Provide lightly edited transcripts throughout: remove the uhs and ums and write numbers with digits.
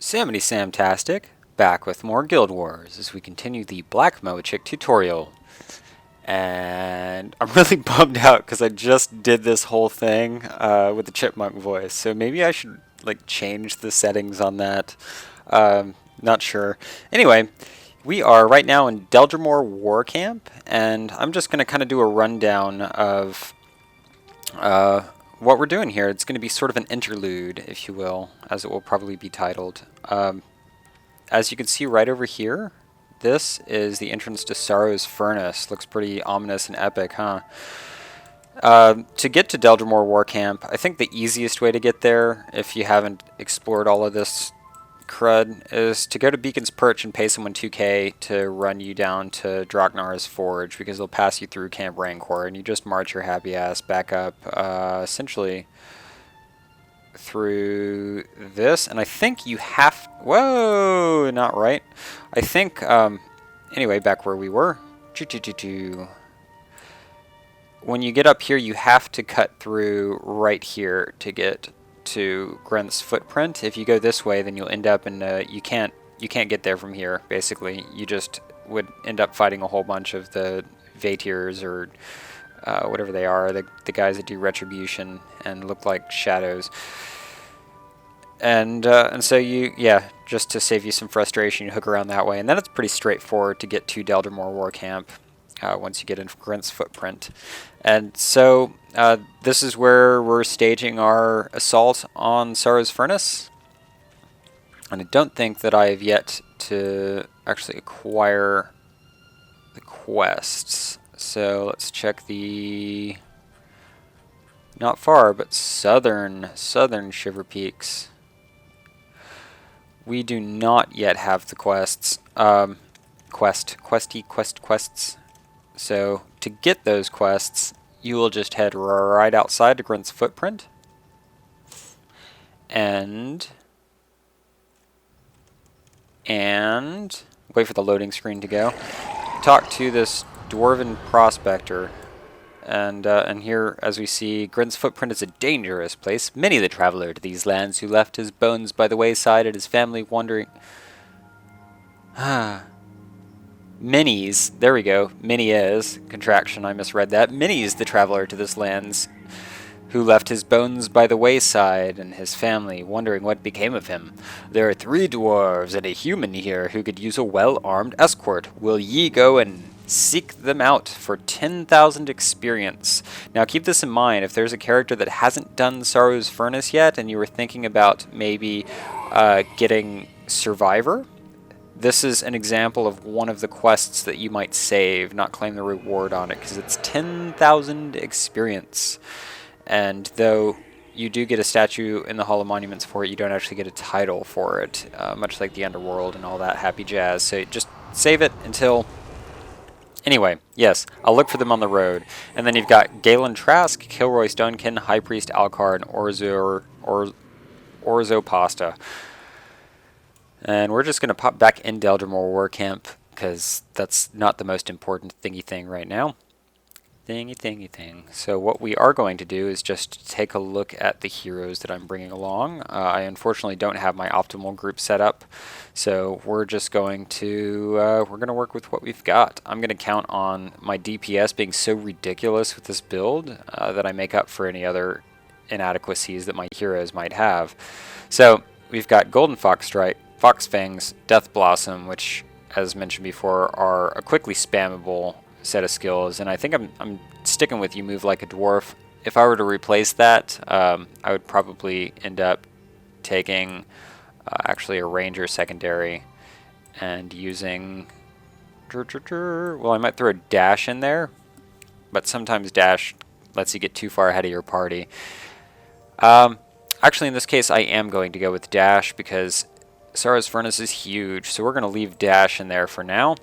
Samity Samtastic, back with more Guild Wars as we continue the Black Mochick tutorial. And I'm really bummed out because I just did this whole thing with the chipmunk voice, so maybe I should like change the settings on that. Not sure. Anyway, we are right now in Deldrimor War Camp, and I'm just going to kind of do a rundown of what we're doing here. It's going to be sort of an interlude, if you will, as it will probably be titled. As you can see right over here, this is the entrance to Sorrow's Furnace. Looks pretty ominous and epic, huh? To get to Deldrimor War Camp, I think the easiest way to get there, if you haven't explored all of this crud, is to go to Beacon's Perch and pay someone 2k to run you down to Draknar's Forge, because they'll pass you through Camp Rancor, and you just march your happy ass back up, essentially through this, and I think you have... Whoa! Not right. I think, anyway, back where we were. When you get up here, you have to cut through right here to get to Grunth's footprint. If you go this way, then you'll end up in you can't get there from here, basically. You just would end up fighting a whole bunch of the Vaetirs or whatever they are, the guys that do retribution and look like shadows. And so just to save you some frustration, you hook around that way, and then it's pretty straightforward to get to Deldrimor War Camp once you get in Grunth's footprint. And so this is where we're staging our assault on Sorrow's Furnace. And I don't think that I have yet to actually acquire the quests. So let's check the not far, but southern Shiver Peaks. We do not yet have the quests. Quests. So to get those quests, you will just head right outside to Grunth's footprint and wait for the loading screen to go. Talk to this dwarven prospector, and here, as we see, Grunth's footprint is a dangerous place. Many the traveler to these lands who left his bones by the wayside and his family wandering. Many's, there we go, many is, contraction, I misread that. Many's the traveler to this lands who left his bones by the wayside and his family wondering what became of him. There are 3 dwarves and a human here who could use a well-armed escort. Will ye go and seek them out for 10,000 experience? Now keep this in mind, if there's a character that hasn't done Sorrow's Furnace yet and you were thinking about maybe getting Survivor, this is an example of one of the quests that you might save, not claim the reward on it, because it's 10,000 experience. And though you do get a statue in the Hall of Monuments for it, you don't actually get a title for it, much like the Underworld and all that happy jazz. So just save it until... Anyway, yes, I'll look for them on the road. And then you've got Galen Trask, Kilroy Stonekin, High Priest Alcar, and Orzo Pasta. And we're just going to pop back in Deldrimor War Camp, because that's not the most important thingy thing right now. Thingy thing. So what we are going to do is just take a look at the heroes that I'm bringing along. I unfortunately don't have my optimal group set up, so we're just going to work with what we've got. I'm going to count on my DPS being so ridiculous with this build that I make up for any other inadequacies that my heroes might have. So we've got Golden Fox Strike, Fox Fangs, Death Blossom, which, as mentioned before, are a quickly spammable set of skills, and I think I'm sticking with you, Move Like a Dwarf. If I were to replace that, I would probably end up taking actually a Ranger secondary and using... Well, I might throw a Dash in there, but sometimes Dash lets you get too far ahead of your party. Actually, in this case, I am going to go with Dash because Sorrow's Furnace is huge, so we're going to leave Dash in there for now.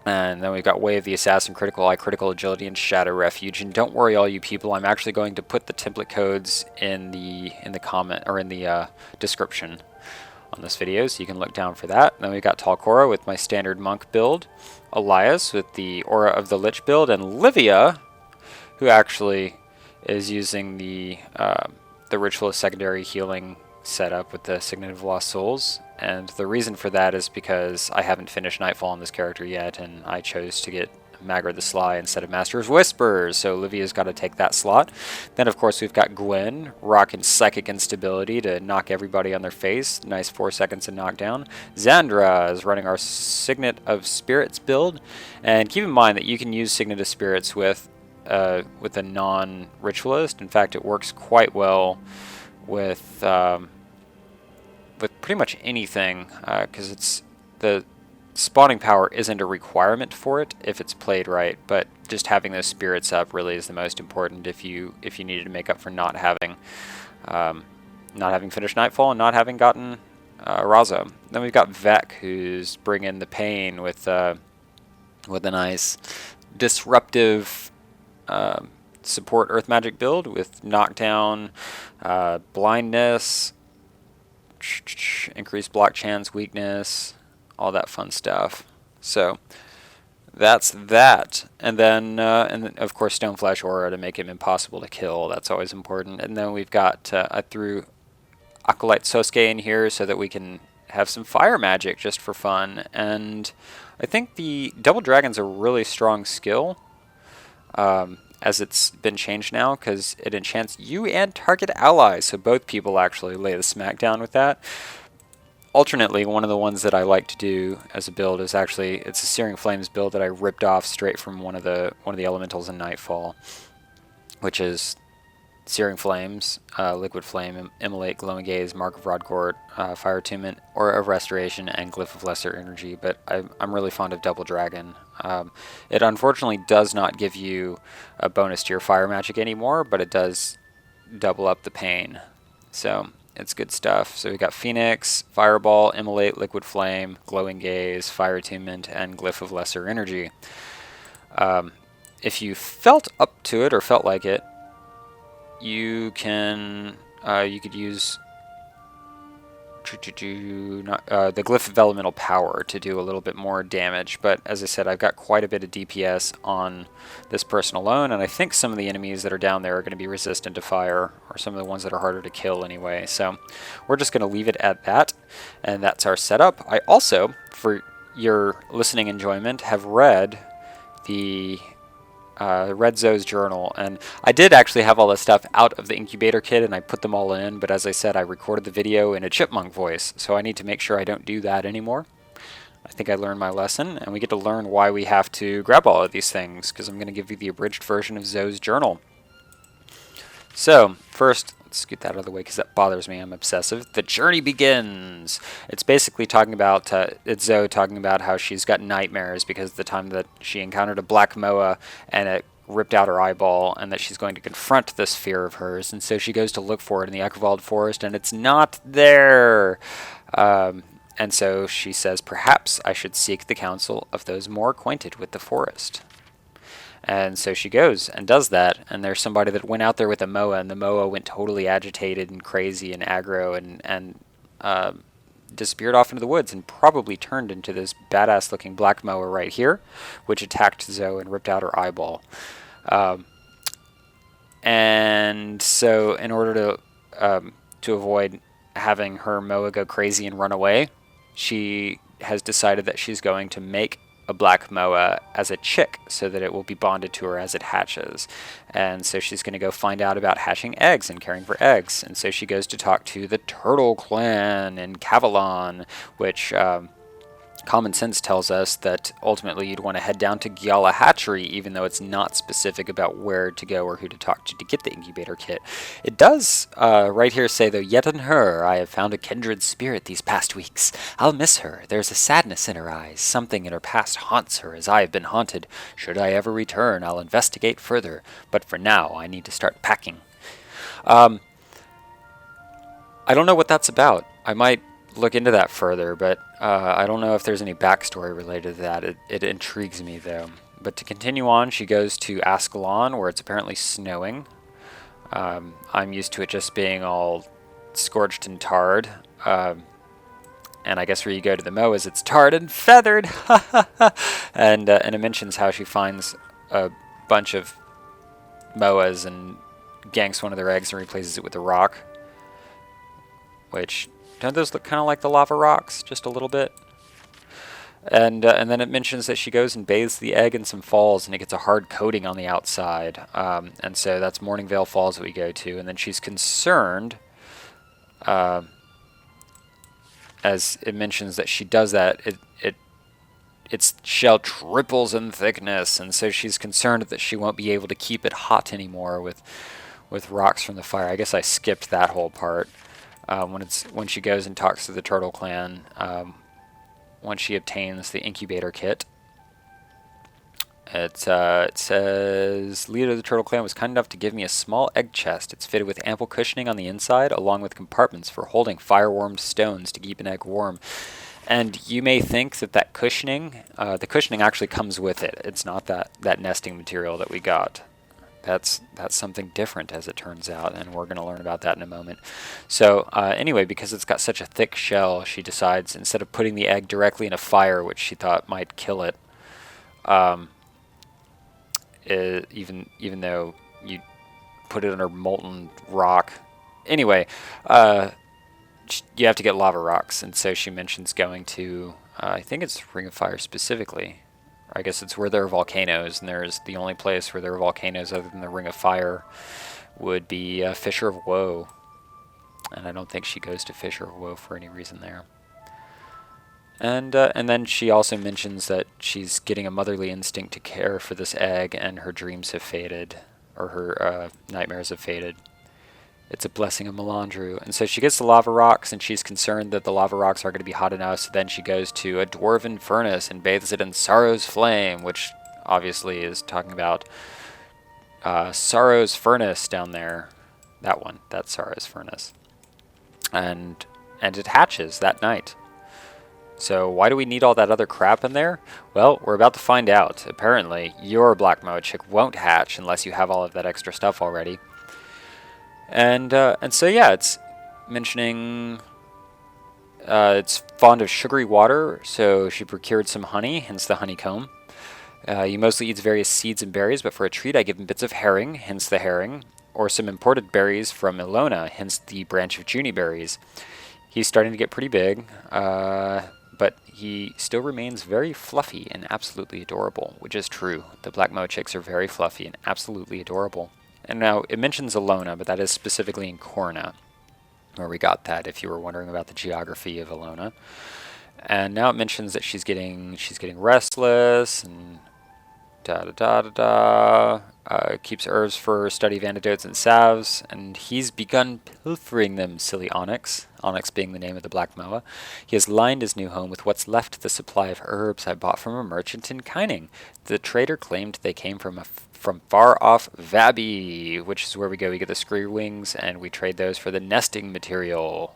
And then we've got Way of the Assassin, Critical Eye, Critical Agility, and Shadow Refuge. And don't worry, all you people, I'm actually going to put the template codes in the comment or in the description on this video, so you can look down for that. And then we've got Talcora with my standard monk build, Elias with the Aura of the Lich build, and Livia, who actually is using the Ritualist secondary healing setup with the Signet of Lost Souls, and the reason for that is because I haven't finished Nightfall on this character yet, and I chose to get Magra the Sly instead of Master's Whispers, so Olivia's got to take that slot. Then of course we've got Gwen, rocking Psychic Instability to knock everybody on their face, nice 4 seconds of knockdown. Xandra is running our Signet of Spirits build, and keep in mind that you can use Signet of Spirits with a non-ritualist. In fact, it works quite well with pretty much anything, because it's the spawning power isn't a requirement for it if it's played right, but just having those spirits up really is the most important if you needed to make up for not having finished Nightfall and not having gotten Raza. Then we've got Vec, who's bringing the pain with a nice disruptive support Earth Magic build with knockdown, blindness, increased block chance, weakness, all that fun stuff. So that's that. And then of course Stoneflesh Aura to make him impossible to kill. That's always important. And then we've got I threw Acolyte Sosuke in here so that we can have some fire magic just for fun. And I think the Double Dragon's a really strong skill, as it's been changed now, because it enchants you and target allies, so both people actually lay the smackdown with that. Alternately, one of the ones that I like to do as a build is actually, it's a Searing Flames build that I ripped off straight from one of the elementals in Nightfall, which is Searing Flames, Liquid Flame, Immolate, Glowing Gaze, Mark of Rodcourt, Fire Attunement, Aura of Restoration, and Glyph of Lesser Energy. But I'm really fond of Double Dragon. It unfortunately does not give you a bonus to your fire magic anymore, but it does double up the pain. So it's good stuff. So we got Phoenix, Fireball, Immolate, Liquid Flame, Glowing Gaze, Fire Attunement, and Glyph of Lesser Energy. If you felt up to it or felt like it, you could use the Glyph of Elemental Power to do a little bit more damage, but as I said, I've got quite a bit of DPS on this person alone, and I think some of the enemies that are down there are going to be resistant to fire, or some of the ones that are harder to kill anyway, so we're just going to leave it at that, and that's our setup. I also, for your listening enjoyment, have read the Red Zoe's journal, and I did actually have all this stuff out of the incubator kit and I put them all in, but as I said, I recorded the video in a chipmunk voice, so I need to make sure I don't do that anymore. I think I learned my lesson, and we get to learn why we have to grab all of these things, because I'm going to give you the abridged version of Zoe's journal. So, first, let's get that out of the way because that bothers me, I'm obsessive. The journey begins! It's basically talking about, it's Zoe talking about how she's got nightmares because of the time that she encountered a black moa and it ripped out her eyeball, and that she's going to confront this fear of hers, and so she goes to look for it in the AqwDOhQuWOwD forest, and it's not there! And so she says, perhaps I should seek the counsel of those more acquainted with the forest. And so she goes and does that, and there's somebody that went out there with a moa, and the moa went totally agitated and crazy and aggro and disappeared off into the woods and probably turned into this badass looking black moa right here, which attacked Zoe and ripped out her eyeball. And so in order to avoid having her moa go crazy and run away, she has decided that she's going to make a black moa as a chick so that it will be bonded to her as it hatches. And so she's going to go find out about hatching eggs and caring for eggs. And so she goes to talk to the Turtle Clan in Cavalon, which common sense tells us that ultimately you'd want to head down to Gyala Hatchery, even though it's not specific about where to go or who to talk to get the incubator kit. It does right here say, though, yet in her I have found a kindred spirit these past weeks. I'll miss her. There's a sadness in her eyes. Something in her past haunts her as I have been haunted. Should I ever return, I'll investigate further. But for now, I need to start packing. I don't know what that's about. I might look into that further, but I don't know if there's any backstory related to that. It intrigues me, though. But to continue on, she goes to Ascalon, where it's apparently snowing. I'm used to it just being all scorched and tarred. And I guess where you go to the moas, it's tarred and feathered. And it mentions how she finds a bunch of moas and ganks one of their eggs and replaces it with a rock. which, don't those look kind of like the lava rocks, just a little bit? And then it mentions that she goes and bathes the egg in some falls, and it gets a hard coating on the outside. And so that's Morningvale Falls that we go to. And then she's concerned, as it mentions that she does that, its shell triples in thickness, and so she's concerned that she won't be able to keep it hot anymore with rocks from the fire. I guess I skipped that whole part. When she goes and talks to the Turtle Clan. Once she obtains the incubator kit. It says, leader of the Turtle Clan was kind enough to give me a small egg chest. It's fitted with ample cushioning on the inside, along with compartments for holding fire-warmed stones to keep an egg warm. And you may think that the cushioning actually comes with it. It's not that nesting material that we got. That's something different, as it turns out, and we're going to learn about that in a moment. So anyway, because it's got such a thick shell, she decides, instead of putting the egg directly in a fire, which she thought might kill it, even though you put it under molten rock. Anyway, you have to get lava rocks, and so she mentions going to, I think it's Ring of Fire specifically. I guess it's where there are volcanoes, and there's the only place where there are volcanoes other than the Ring of Fire would be Fissure of Woe. And I don't think she goes to Fissure of Woe for any reason there. And then she also mentions that she's getting a motherly instinct to care for this egg, and her dreams have faded, or her nightmares have faded. It's a blessing of Melandru. And so she gets the lava rocks, and she's concerned that the lava rocks are going to be hot enough, so then she goes to a dwarven furnace and bathes it in Sorrow's Flame, which obviously is talking about Sorrow's Furnace down there. That one. That's Sorrow's Furnace. And it hatches that night. So why do we need all that other crap in there? Well, we're about to find out. Apparently, your Black Moa chick won't hatch unless you have all of that extra stuff already. And so yeah, it's mentioning it's fond of sugary water, so she procured some honey, hence the honeycomb. He mostly eats various seeds and berries, but for a treat I give him bits of herring, hence the herring, or some imported berries from Ilona, hence the branch of Junie berries. He's starting to get pretty big, but he still remains very fluffy and absolutely adorable, which is true. The Black Moa chicks are very fluffy and absolutely adorable. And now, it mentions Ilona, but that is specifically in Corna, where we got that, if you were wondering about the geography of Ilona. And now it mentions that she's getting restless, and keeps herbs for study of antidotes and salves, and he's begun pilfering them, silly Onyx. Onyx being the name of the Black Moa. He has lined his new home with what's left of the supply of herbs I bought from a merchant in Kyning. The trader claimed they came from far off Vabi, which is where we go. We get the screw wings, and we trade those for the nesting material,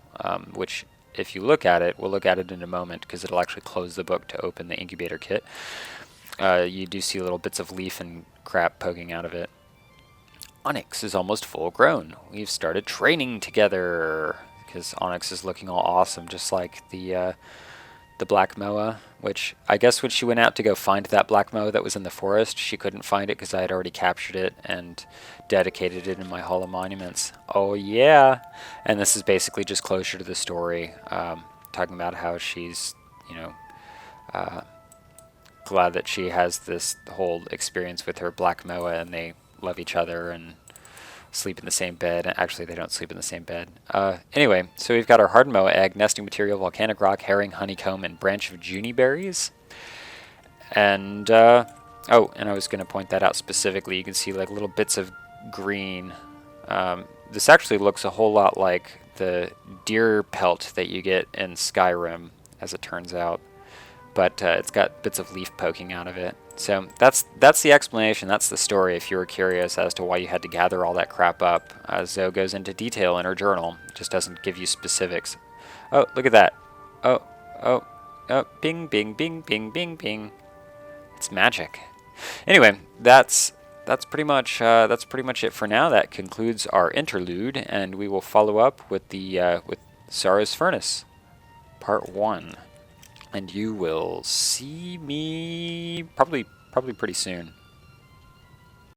which, if you look at it, we'll look at it in a moment, because it'll actually close the book to open the incubator kit. You do see little bits of leaf and crap poking out of it. Onyx is almost full grown. We've started training together, because Onyx is looking all awesome, just like the Black Moa, which I guess when she went out to go find that Black Moa that was in the forest, she couldn't find it because I had already captured it and dedicated it in my Hall of Monuments. Oh yeah! And this is basically just closure to the story, talking about how she's, glad that she has this whole experience with her Black Moa, and they love each other and sleep in the same bed. Actually, they don't sleep in the same bed. Anyway, so we've got our hard Moa egg, nesting material, volcanic rock, herring, honeycomb, and branch of Junie berries. And, and I was going to point that out specifically. You can see like little bits of green. This actually looks a whole lot like the deer pelt that you get in Skyrim, as it turns out. But it's got bits of leaf poking out of it. So that's the explanation, that's the story, if you were curious as to why you had to gather all that crap up. Zoe goes into detail in her journal, just doesn't give you specifics. Oh, look at that. Oh, bing, bing, bing, bing, bing, bing. It's magic. Anyway, that's pretty much it for now. That concludes our interlude, and we will follow up with with Sorrow's Furnace, Part 1. And you will see me probably pretty soon.